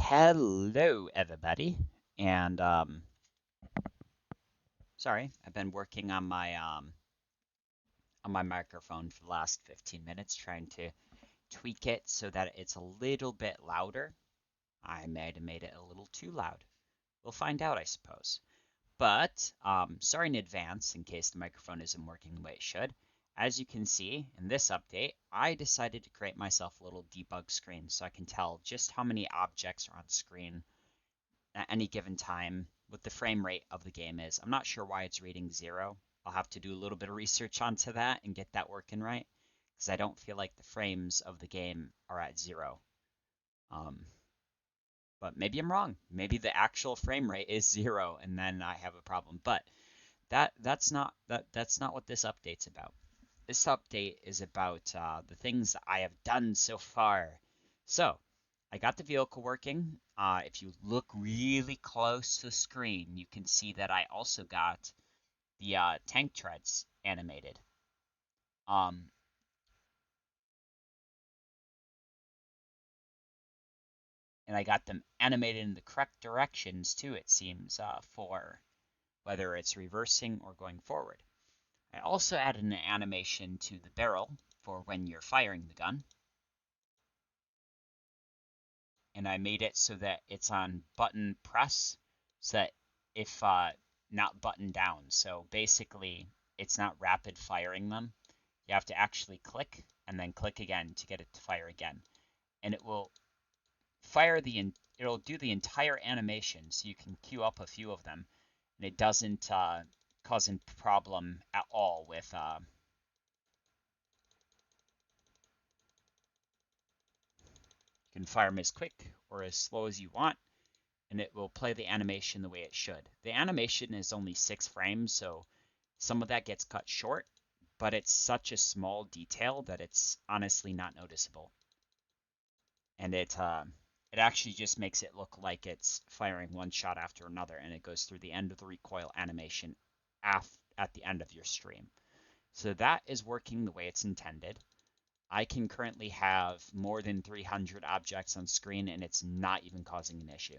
Hello, everybody. And sorry, I've been working on my microphone for the last 15 minutes, trying to tweak it so that it's a little bit louder. I might have made it a little too loud. We'll find out, I suppose. But sorry in advance in case the microphone isn't working the way it should. As you can see in this update, I decided to create myself a little debug screen so I can tell just how many objects are on screen at any given time, what the frame rate of the game is. I'm not sure why it's reading 0. I'll have to do a little bit of research onto that and get that working right, because I don't feel like the frames of the game are at 0. Um, but maybe I'm wrong. Maybe the actual frame rate is 0, and then I have a problem. But that's not what this update's about. This update is about the things that I have done so far. So I got the vehicle working. If you look really close to the screen, you can see that I also got the tank treads animated. Um, and I got them animated in the correct directions too, it seems, for whether it's reversing or going forward. I also added an animation to the barrel for when you're firing the gun. And I made it so that it's on button press, so that if not button down. So basically, it's not rapid firing them. You have to actually click and then click again to get it to fire again. And it will it'll do the entire animation, so you can queue up a few of them, and it doesn't cause a problem at all with you can fire them as quick or as slow as you want, and it will play the animation the way it should. The animation is only 6 frames, so some of that gets cut short, but it's such a small detail that it's honestly not noticeable. And it actually just makes it look like it's firing one shot after another, and it goes through the end of the recoil animation at the end of your stream. So that is working the way it's intended. I can currently have more than 300 objects on screen, and it's not even causing an issue.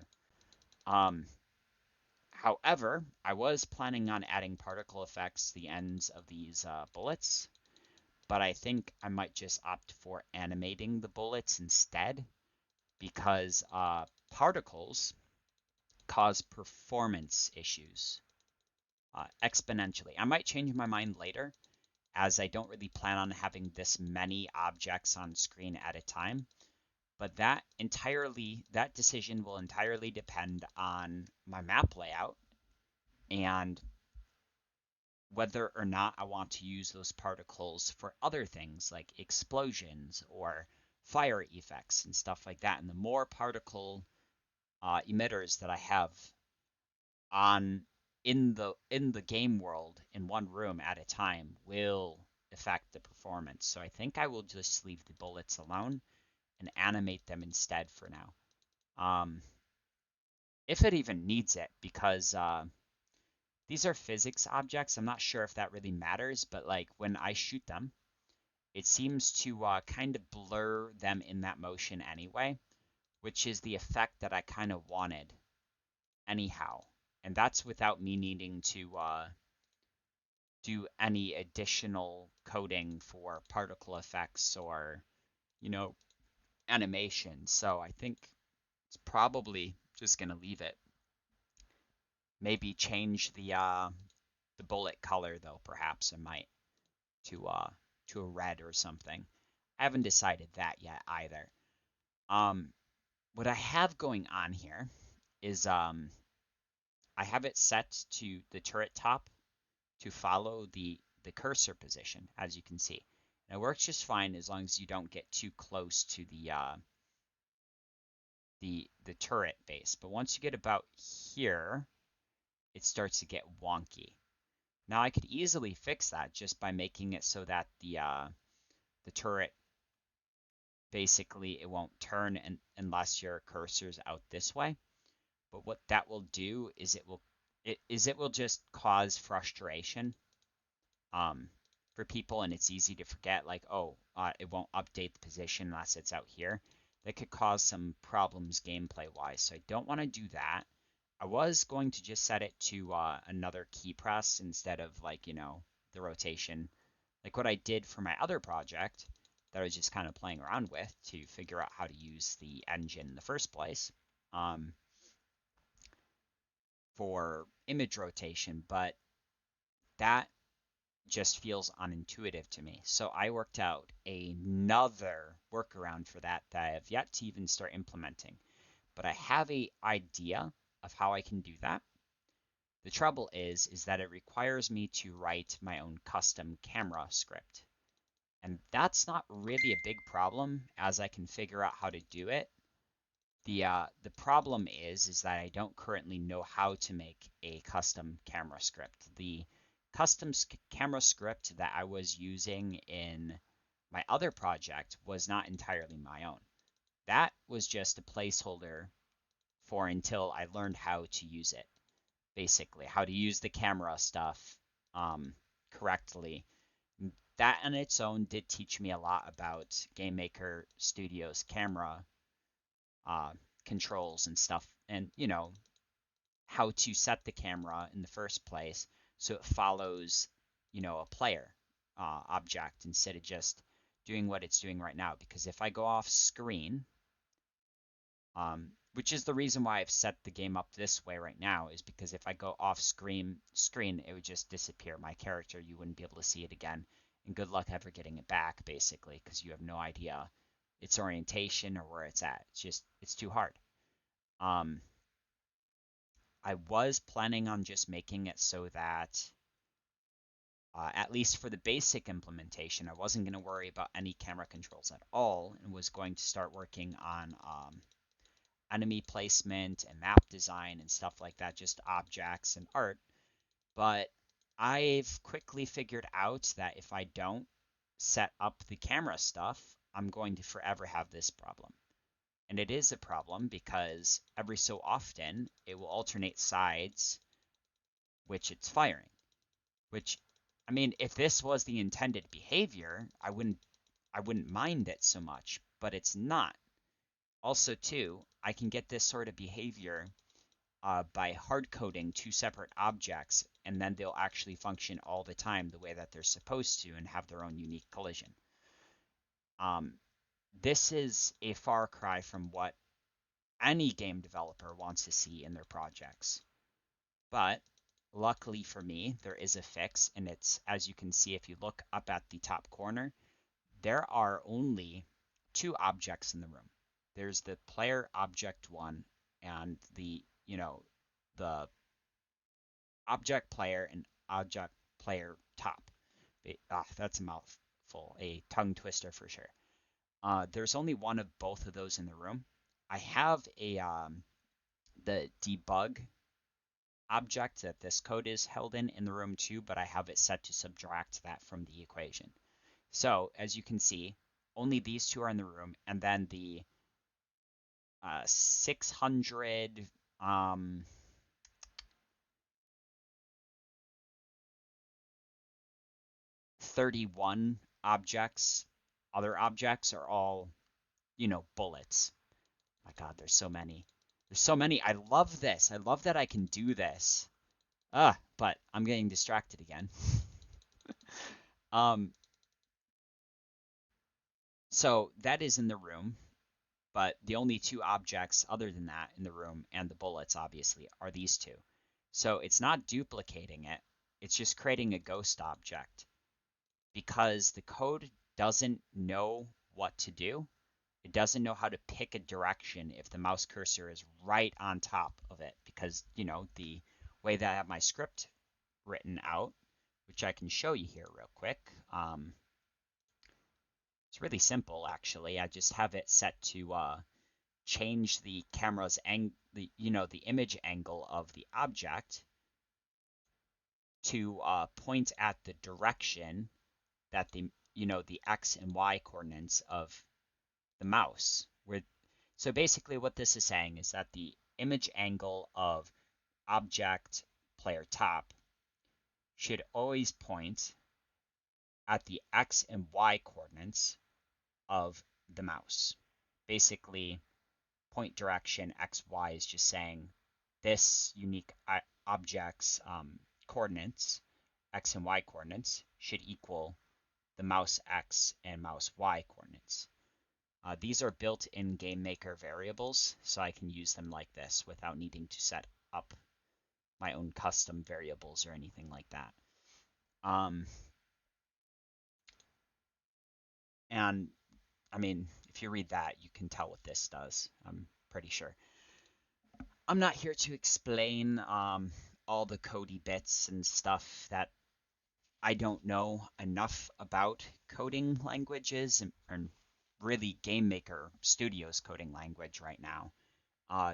However, I was planning on adding particle effects to the ends of these bullets, but I think I might just opt for animating the bullets instead, because particles cause performance issues exponentially. I might change my mind later, as I don't really plan on having this many objects on screen at a time. But that decision will entirely depend on my map layout and whether or not I want to use those particles for other things like explosions or fire effects and stuff like that. And the more particle emitters that I have on in the game world in one room at a time will affect the performance. So I think I will just leave the bullets alone and animate them instead for now. If it even needs it, because these are physics objects. I'm not sure if that really matters, but like when I shoot them, it seems to kind of blur them in that motion anyway, which is the effect that I kind of wanted anyhow. And that's without me needing to do any additional coding for particle effects or, you know, animation. So I think it's probably just going to leave it. Maybe change the bullet color though, perhaps I might to a red or something. I haven't decided that yet either. What I have going on here is I have it set to the turret top to follow the cursor position, as you can see. And it works just fine as long as you don't get too close to the turret base. But once you get about here, it starts to get wonky. Now I could easily fix that just by making it so that the turret basically it won't turn unless your cursor's out this way. But what that will do is it will just cause frustration for people, and it's easy to forget, like, oh, it won't update the position unless it's out here. that could cause some problems gameplay-wise. So I don't want to do that. I was going to just set it to another key press instead of like, the rotation. Like what I did for my other project that I was just kind of playing around with to figure out how to use the engine in the first place for image rotation, but that just feels unintuitive to me. So I worked out another workaround for that I have yet to even start implementing. But I have an idea of how I can do that. The trouble is that it requires me to write my own custom camera script. And that's not really a big problem as I can figure out how to do it. The problem is that I don't currently know how to make a custom camera script. The custom camera script that I was using in my other project was not entirely my own. That was just a placeholder for until I learned how to use it, basically, how to use the camera stuff correctly. That on its own did teach me a lot about Game Maker Studio's camera controls and stuff, and how to set the camera in the first place so it follows a player object instead of just doing what it's doing right now. Because if I go off screen, which is the reason why I've set the game up this way right now, is because if I go off screen, it would just disappear. My character, you wouldn't be able to see it again, and good luck ever getting it back, basically, because you have no idea its orientation or where it's at. It's too hard. I was planning on just making it so that, at least for the basic implementation, I wasn't going to worry about any camera controls at all, and was going to start working on enemy placement and map design and stuff like that, just objects and art. But I've quickly figured out that if I don't set up the camera stuff, I'm going to forever have this problem. And it is a problem because every so often it will alternate sides which it's firing. Which, I mean, if this was the intended behavior, I wouldn't mind it so much, but it's not. Also, too, I can get this sort of behavior by hard coding two separate objects, and then they'll actually function all the time the way that they're supposed to and have their own unique collision. This is a far cry from what any game developer wants to see in their projects. But luckily for me, there is a fix, and it's, as you can see, if you look up at the top corner, there are only two objects in the room. There's the player object 1 and the object player and object player top. That's a mouthful, a tongue twister for sure. There's only one of both of those in the room. I have the debug object that this code is held in the room too, but I have it set to subtract that from the equation. So as you can see, only these two are in the room, and then the 600 31 objects, other objects are all, bullets. My God, there's so many. There's so many. I love this. I love that I can do this. But I'm getting distracted again. So that is in the room, but the only two objects other than that in the room, and the bullets obviously, are these two. So it's not duplicating it. It's just creating a ghost object because the code doesn't know what to do. It doesn't know how to pick a direction if the mouse cursor is right on top of it, because, the way that I have my script written out, which I can show you here real quick. It's really simple, actually. I just have it set to change the camera's the image angle of the object to point at the direction that the X and Y coordinates of the mouse. So basically what this is saying is that the image angle of object player top should always point at the X and Y coordinates of the mouse. basically point direction x, y is just saying this unique object's coordinates, x and y coordinates, should equal the mouse x and mouse y coordinates. These are built-in GameMaker variables, so I can use them like this without needing to set up my own custom variables or anything like that. And I mean, if you read that, you can tell what this does, I'm pretty sure. I'm not here to explain all the codey bits and stuff that I don't know enough about coding languages and really GameMaker Studio's coding language right now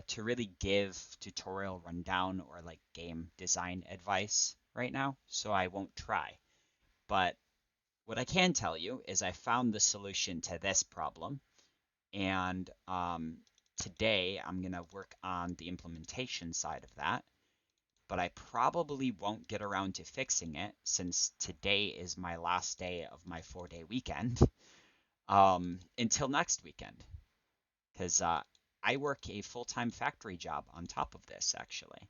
to really give tutorial rundown or like game design advice right now, so I won't try. But what I can tell you is I found the solution to this problem, and today I'm going to work on the implementation side of that, but I probably won't get around to fixing it since today is my last day of my 4-day weekend until next weekend, because I work a full-time factory job on top of this, actually.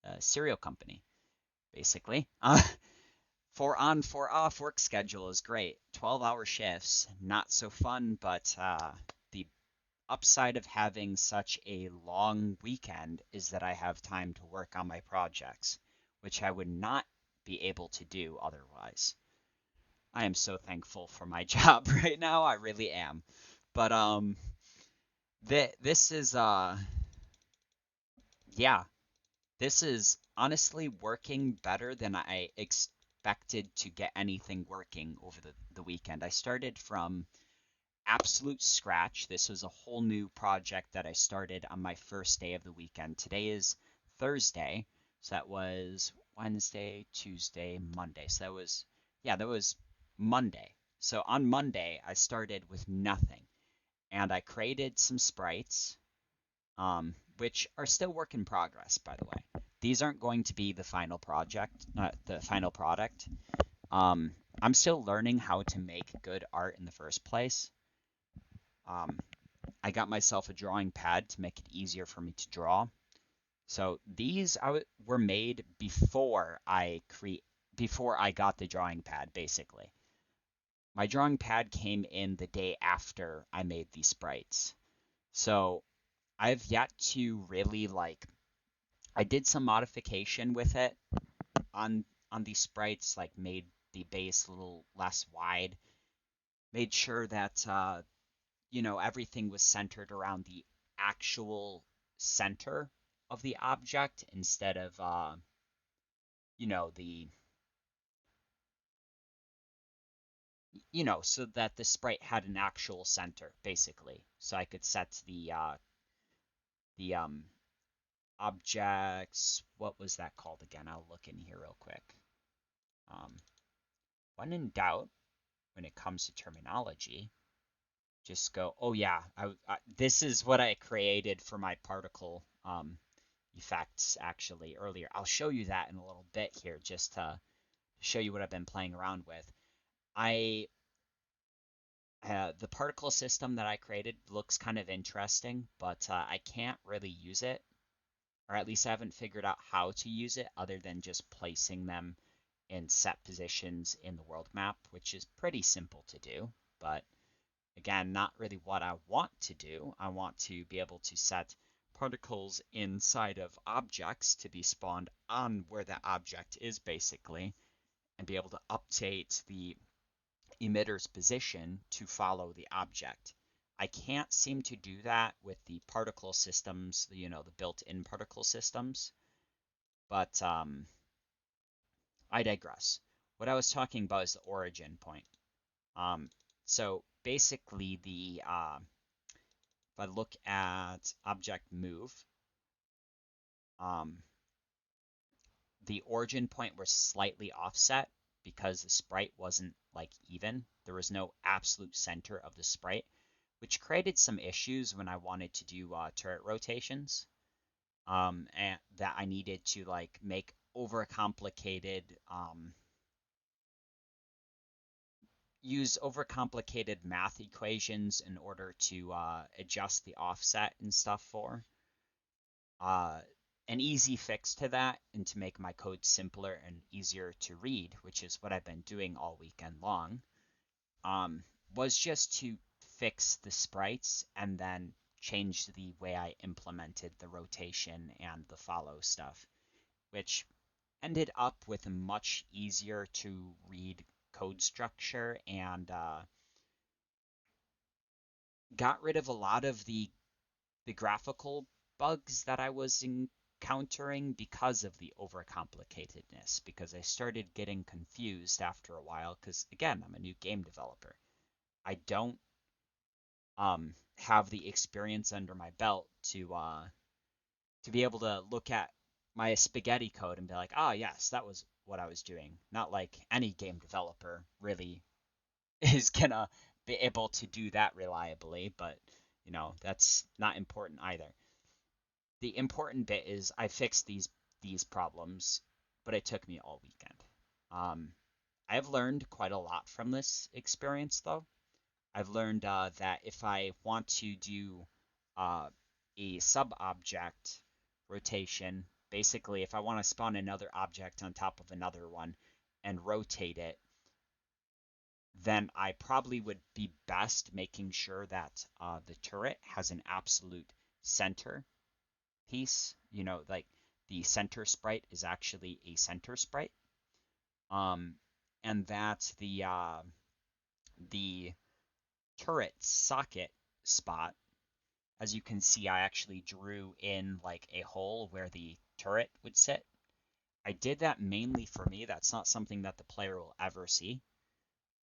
A cereal company, basically. 4-on, 4-off work schedule is great. 12-hour shifts, not so fun, but the upside of having such a long weekend is that I have time to work on my projects, which I would not be able to do otherwise. I am so thankful for my job right now, I really am. But this is yeah, this is honestly working better than I expected to get anything working over the weekend. I started from absolute scratch. This was a whole new project that I started on my first day of the weekend. Today is Thursday, so that was Wednesday, Tuesday, Monday. So that was Monday. So on Monday, I started with nothing, and I created some sprites, which are still work in progress, by the way. These aren't going to be the final project, the final product. I'm still learning how to make good art in the first place. I got myself a drawing pad to make it easier for me to draw. So these were made before before I got the drawing pad, basically. My drawing pad came in the day after I made these sprites. So I've yet to really I did some modification with it on these sprites, like made the base a little less wide, made sure that everything was centered around the actual center of the object instead of the so that the sprite had an actual center, basically. So I could set the objects. What was that called again? I'll look in here real quick. When in doubt, when it comes to terminology, just go, oh yeah, this is what I created for my particle effects actually earlier. I'll show you that in a little bit here, just to show you what I've been playing around with. The particle system that I created looks kind of interesting, but I can't really use it, or at least I haven't figured out how to use it other than just placing them in set positions in the world map, which is pretty simple to do, but again, not really what I want to do. I want to be able to set particles inside of objects to be spawned on where the object is, basically, and be able to update the emitter's position to follow the object. I can't seem to do that with the particle systems, the built-in particle systems, but I digress. What I was talking about is the origin point. So basically, if I look at object move, the origin point was slightly offset because the sprite wasn't even. There was no absolute center of the sprite, which created some issues when I wanted to do turret rotations, and that I needed to make overcomplicated use overcomplicated math equations in order to adjust the offset and stuff for. Uh, an easy fix to that and to make my code simpler and easier to read, which is what I've been doing all weekend long, was just to fix the sprites and then change the way I implemented the rotation and the follow stuff, which ended up with a much easier to read code structure and got rid of a lot of the graphical bugs that I was encountering because of the overcomplicatedness, because I started getting confused after a while, because again, I'm a new game developer. I don't have the experience under my belt to be able to look at my spaghetti code and be like, oh yes, that was what I was doing. Not like any game developer really is gonna be able to do that reliably, but you know, that's not important either. The important bit is I fixed these problems, but it took me all weekend. I have learned quite a lot from this experience, though. I've learned that if I want to do uh, a sub-object rotation, basically if I want to spawn another object on top of another one and rotate it, then I probably would be best making sure that the turret has an absolute center piece. You know, like the center sprite is actually a center sprite, um, and that the turret socket spot, as you can see, I actually drew in like a hole where the turret would sit. I did that mainly for me. That's not something that the player will ever see.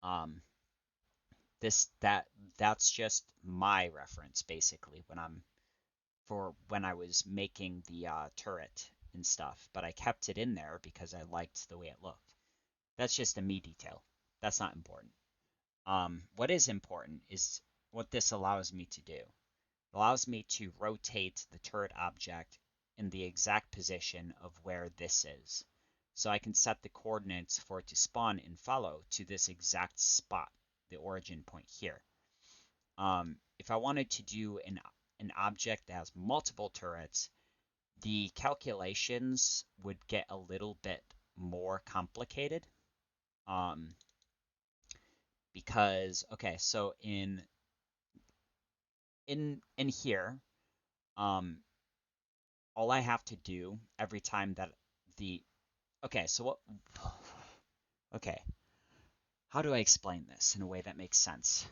Um, this that that's just my reference basically when I was making the turret and stuff, but I kept it in there because I liked the way it looked. That's just a me detail. That's not important. What is important is what this allows me to do. It allows me to rotate the turret object in the exact position of where this is. So I can set the coordinates for it to spawn and follow to this exact spot, the origin point here. If I wanted to do an object that has multiple turrets, the calculations would get a little bit more complicated. Because okay, so in here, um, all I have to do every time that the okay, so what okay, how do I explain this in a way that makes sense?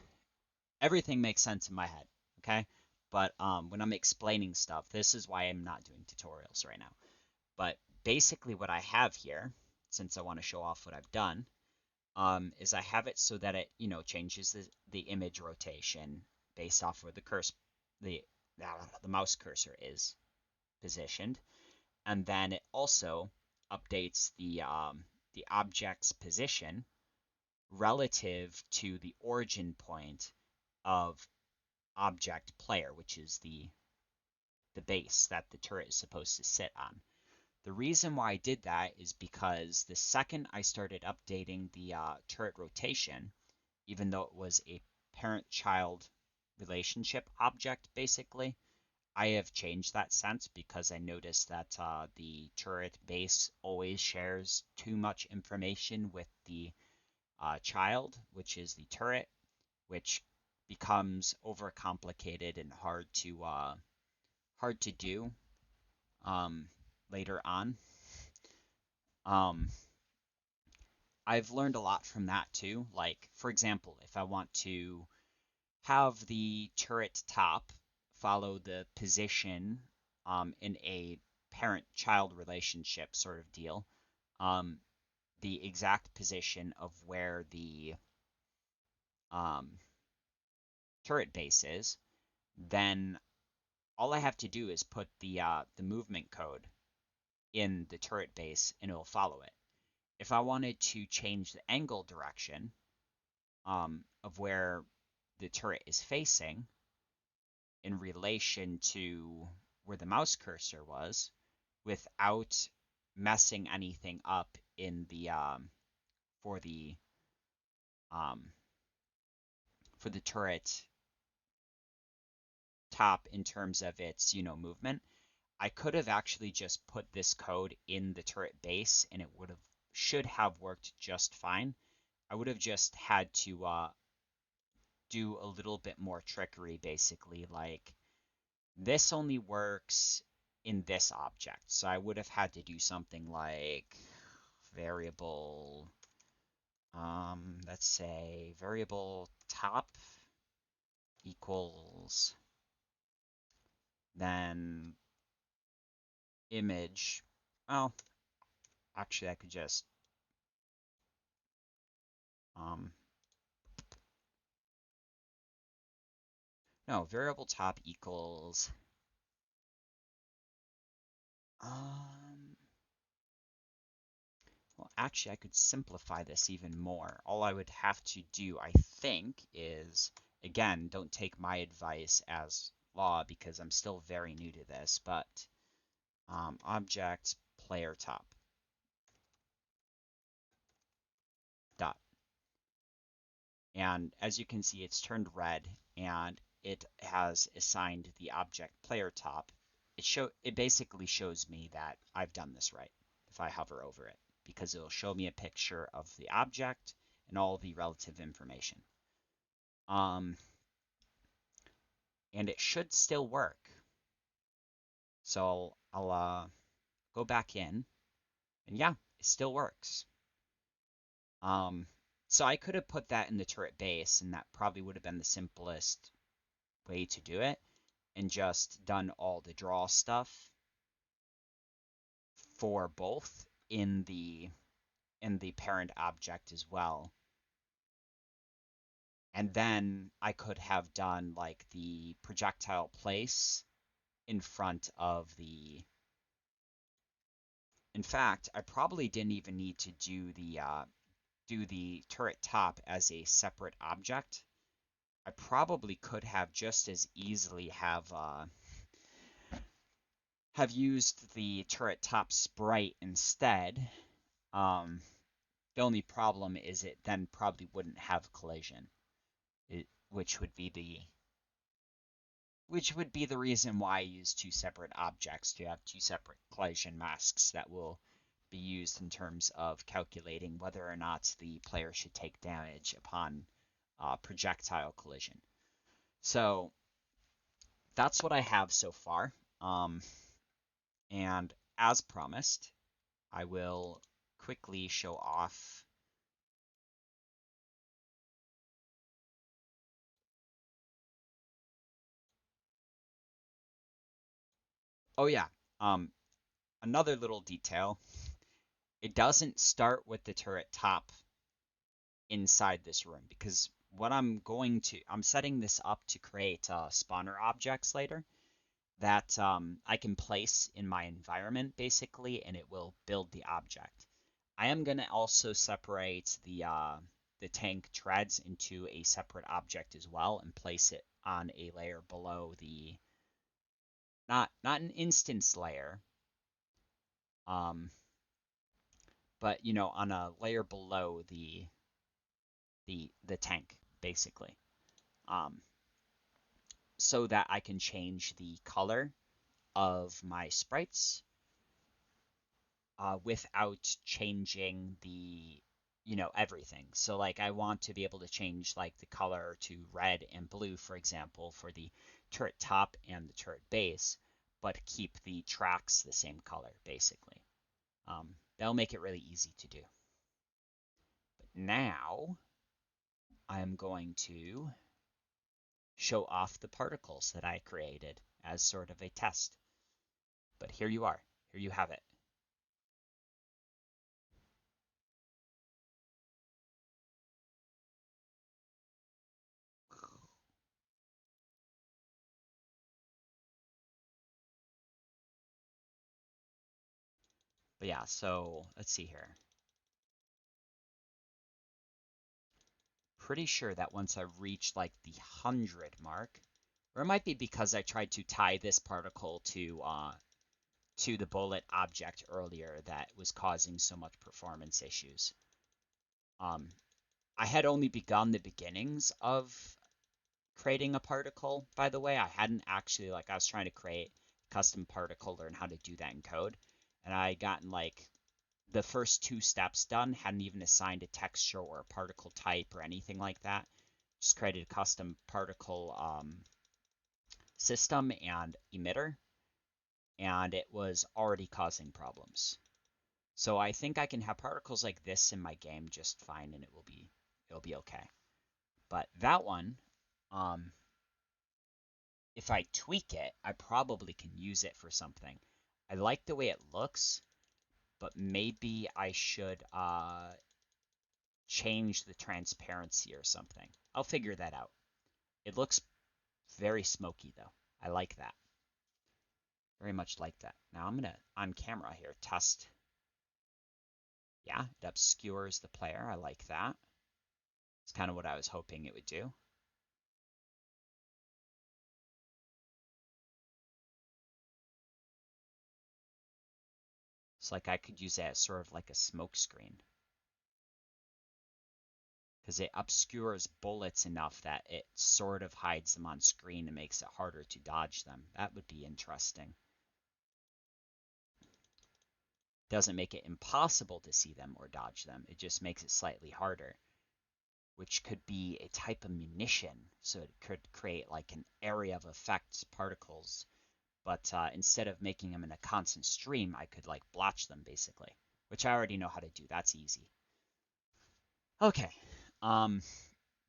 Everything makes sense in my head, okay? But when I'm explaining stuff, this is why I'm not doing tutorials right now. But basically what I have here, since I want to show off what I've done, is I have it so that it, you know, changes the image rotation based off where the the mouse cursor is positioned, and then it also updates the object's position relative to the origin point of object player, which is the base that the turret is supposed to sit on. The reason why I did that is because the second I started updating the turret rotation, even though it was a parent-child relationship object, basically, I have changed that sense because I noticed that the turret base always shares too much information with the child, which is the turret, which becomes overcomplicated and hard to do um, later on. Um, I've learned a lot from that too. Like, for example, if I want to have the turret top follow the position in a parent-child relationship sort of deal, um, the exact position of where the um, turret base is, then all I have to do is put the movement code in the turret base and it will follow it. If I wanted to change the angle direction of where the turret is facing in relation to where the mouse cursor was, without messing anything up in the for the um, for the turret top in terms of its, movement, I could have actually just put this code in the turret base and it should have worked just fine. I would have just had to do a little bit more trickery, basically, like this only works in this object. So I would have had to do something like variable, let's say variable top equals then image. Oh, actually I could just no, variable top equals well, actually I could simplify this even more. All I would have to do, I think, is again, don't take my advice as law because I'm still very new to this, but object player top dot. And as you can see, it's turned red and it has assigned the object player top. It basically shows me that I've done this right if I hover over it, because it'll show me a picture of the object and all the relative information. And it should still work. So I'll go back in, and yeah, it still works. So I could have put that in the turret base, and that probably would have been the simplest way to do it, and just done all the draw stuff for both in the parent object as well. And then I could have done like the projectile place in front of the. In fact, I probably didn't even need to do the turret top as a separate object. I probably could have just as easily have used the turret top sprite instead. The only problem is it then probably wouldn't have collision, which would be the reason why I use two separate objects, to have two separate collision masks that will be used in terms of calculating whether or not the player should take damage upon projectile collision. So that's what I have so far. And as promised, I will quickly show off. Oh yeah, another little detail. It doesn't start with the turret top inside this room, because what I'm setting this up to create spawner objects later that I can place in my environment basically, and it will build the object. I am going to also separate the tank treads into a separate object as well and place it on a layer below the not an instance layer, but on a layer below the tank basically, so that I can change the color of my sprites without changing the everything. So like I want to be able to change like the color to red and blue, for example, for the turret top and the turret base, but keep the tracks the same color basically. That'll make it really easy to do. But now I'm going to show off the particles that I created as sort of a test. But here you are. Here you have it. But yeah, so let's see here. Pretty sure that once I reach like the 100 mark, or it might be because I tried to tie this particle to the bullet object earlier that was causing so much performance issues. I had only begun the beginnings of creating a particle, by the way. I hadn't actually, like, I was trying to create a custom particle, learn how to do that in code, and I gotten like the first two steps done, hadn't even assigned a texture or a particle type or anything like that. Just created a custom particle system and emitter, and it was already causing problems. So I think I can have particles like this in my game just fine, and it'll be okay. But that one, if I tweak it, I probably can use it for something. I like the way it looks, but maybe I should change the transparency or something. I'll figure that out. It looks very smoky though. I like that. Very much like that. Now I'm gonna, on camera here, test. Yeah, it obscures the player. I like that. It's kind of what I was hoping it would do. It's like I could use it as sort of like a smoke screen, because it obscures bullets enough that it sort of hides them on screen and makes it harder to dodge them. That would be interesting. Doesn't make it impossible to see them or dodge them. It just makes it slightly harder, which could be a type of munition. So it could create like an area of effect particles, but instead of making them in a constant stream, I could like blotch them basically, which I already know how to do. That's easy. Okay.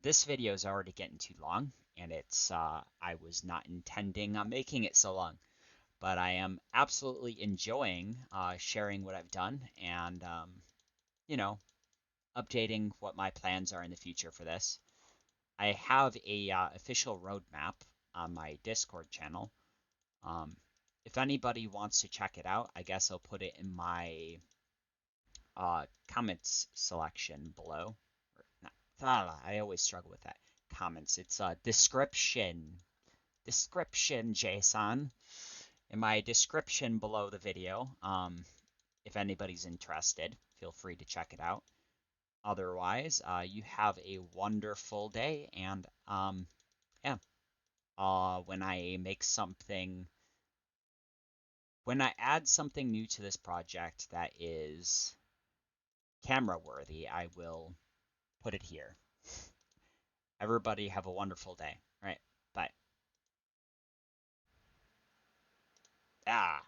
This video is already getting too long, and it's I was not intending on making it so long, but I am absolutely enjoying sharing what I've done and you know, updating what my plans are in the future for this. I have a official roadmap on my Discord channel. Um, if anybody wants to check it out, I guess I'll put it in my comments selection below. I always struggle with that. Comments. It's a description. Description, Jason. In my description below the video. If anybody's interested, feel free to check it out. Otherwise, you have a wonderful day, and yeah. When I make something, when I add something new to this project that is camera worthy, I will put it here. Everybody have a wonderful day. All right, bye. Ah.